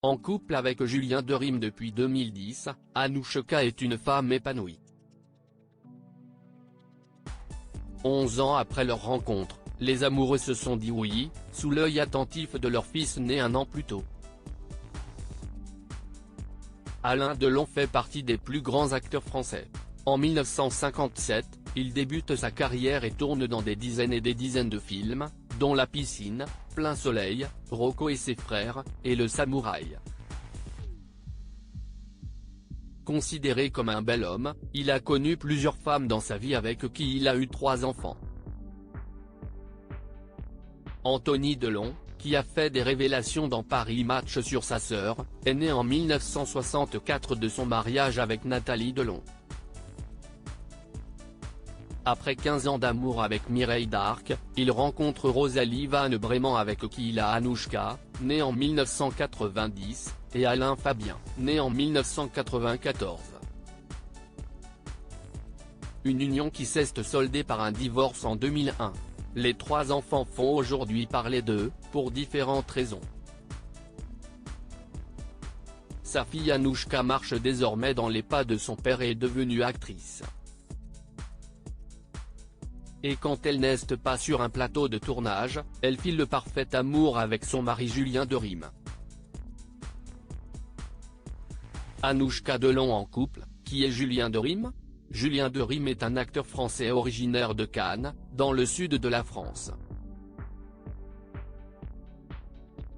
En couple avec Julien Derym depuis 2010, Anouchka est une femme épanouie. 11 ans après leur rencontre, les amoureux se sont dit oui, sous l'œil attentif de leur fils né un an plus tôt. Alain Delon fait partie des plus grands acteurs français. En 1957, il débute sa carrière et tourne dans des dizaines et des dizaines de films, dont La Piscine, Plein Soleil, Rocco et ses frères, et Le Samouraï. Considéré comme un bel homme, il a connu plusieurs femmes dans sa vie avec qui il a eu 3 enfants. Anthony Delon, qui a fait des révélations dans Paris Match sur sa sœur, est né en 1964 de son mariage avec Nathalie Delon. Après 15 ans d'amour avec Mireille d'Arc, il rencontre Rosalie Van Bremen avec qui il a Anouchka, née en 1990, et Alain Fabien, né en 1994. Une union qui s'est soldée par un divorce en 2001. Les 3 enfants font aujourd'hui parler d'eux, pour différentes raisons. Sa fille Anouchka marche désormais dans les pas de son père et est devenue actrice. Et quand elle n'est pas sur un plateau de tournage, elle file le parfait amour avec son mari Julien Derym. Anouchka Delon en couple, qui est Julien Derym ? Julien Derym est un acteur français originaire de Cannes, dans le sud de la France.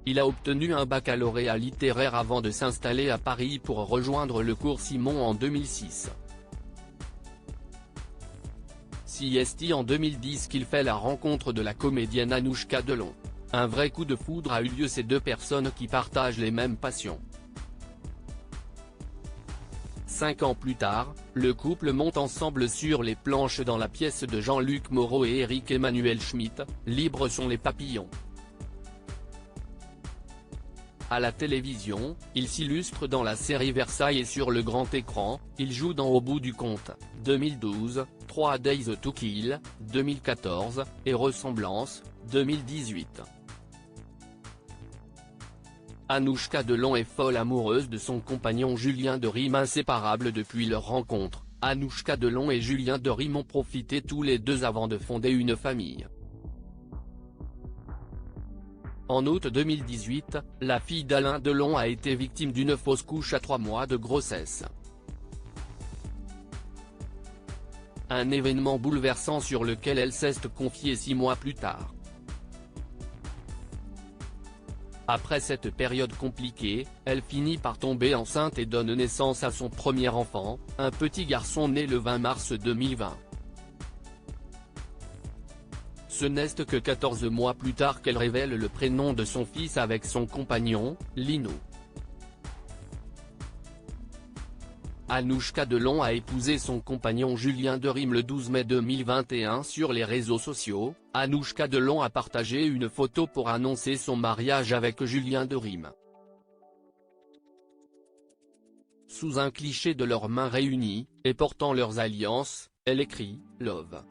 Il a obtenu un baccalauréat littéraire avant de s'installer à Paris pour rejoindre le cours Simon en 2006. C'est en 2010 qu'il fait la rencontre de la comédienne Anouchka Delon. Un vrai coup de foudre a eu lieu, ces deux personnes qui partagent les mêmes passions. 5 ans plus tard, le couple monte ensemble sur les planches dans la pièce de Jean-Luc Moreau et Éric Emmanuel Schmitt, Libres sont les papillons. À la télévision, il s'illustre dans la série Versailles et sur le grand écran, il joue dans Au bout du compte, 2012, 3 Days to Kill, 2014, et Ressemblance, 2018. Anouchka Delon est folle amoureuse de son compagnon Julien Derym, inséparables depuis leur rencontre. Anouchka Delon et Julien Derym ont profité tous les deux avant de fonder une famille. En août 2018, la fille d'Alain Delon a été victime d'une fausse couche à 3 mois de grossesse. Un événement bouleversant sur lequel elle s'est confiée 6 mois plus tard. Après cette période compliquée, elle finit par tomber enceinte et donne naissance à son premier enfant, un petit garçon né le 20 mars 2020. Ce n'est que 14 mois plus tard qu'elle révèle le prénom de son fils avec son compagnon, Lino. Anouchka Delon a épousé son compagnon Julien Derym le 12 mai 2021 sur les réseaux sociaux. Anouchka Delon a partagé une photo pour annoncer son mariage avec Julien Derym. Sous un cliché de leurs mains réunies, et portant leurs alliances, elle écrit « Love ».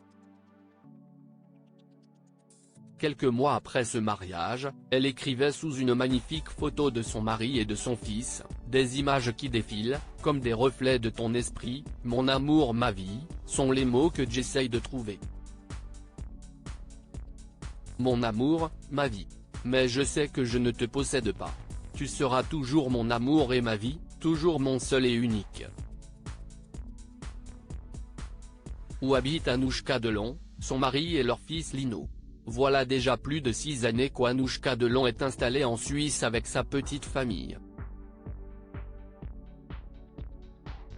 Quelques mois après ce mariage, elle écrivait sous une magnifique photo de son mari et de son fils, des images qui défilent, comme des reflets de ton esprit, mon amour ma vie, sont les mots que j'essaye de trouver. Mon amour, ma vie. Mais je sais que je ne te possède pas. Tu seras toujours mon amour et ma vie, toujours mon seul et unique. Où habite Anouchka Delon, son mari et leur fils Lino? Voilà déjà plus de 6 années qu'Anouchka Delon est installée en Suisse avec sa petite famille.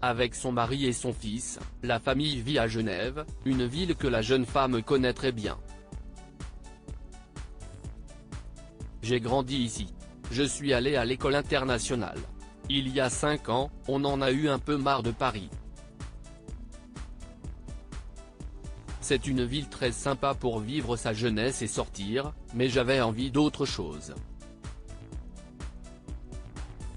Avec son mari et son fils, la famille vit à Genève, une ville que la jeune femme connaît très bien. J'ai grandi ici. Je suis allé à l'école internationale. Il y a 5 ans, on en a eu un peu marre de Paris. C'est une ville très sympa pour vivre sa jeunesse et sortir, mais j'avais envie d'autre chose.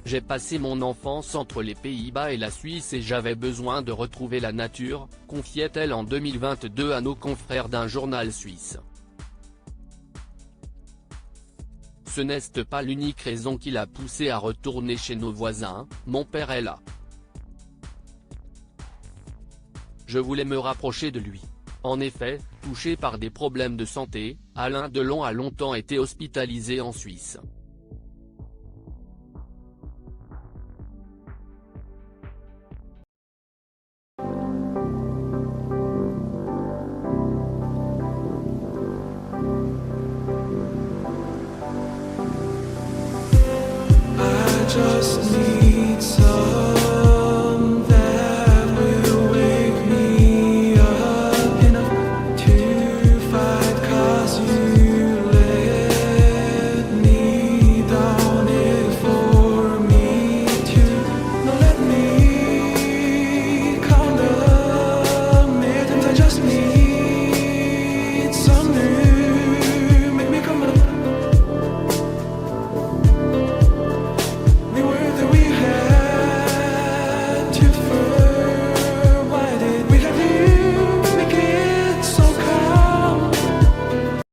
J'ai passé mon enfance entre les Pays-Bas et la Suisse et j'avais besoin de retrouver la nature, confiait-elle en 2022 à nos confrères d'un journal suisse. Ce n'est pas l'unique raison qui l'a poussé à retourner chez nos voisins, mon père est là. Je voulais me rapprocher de lui. En effet, touché par des problèmes de santé, Alain Delon a longtemps été hospitalisé en Suisse. I just need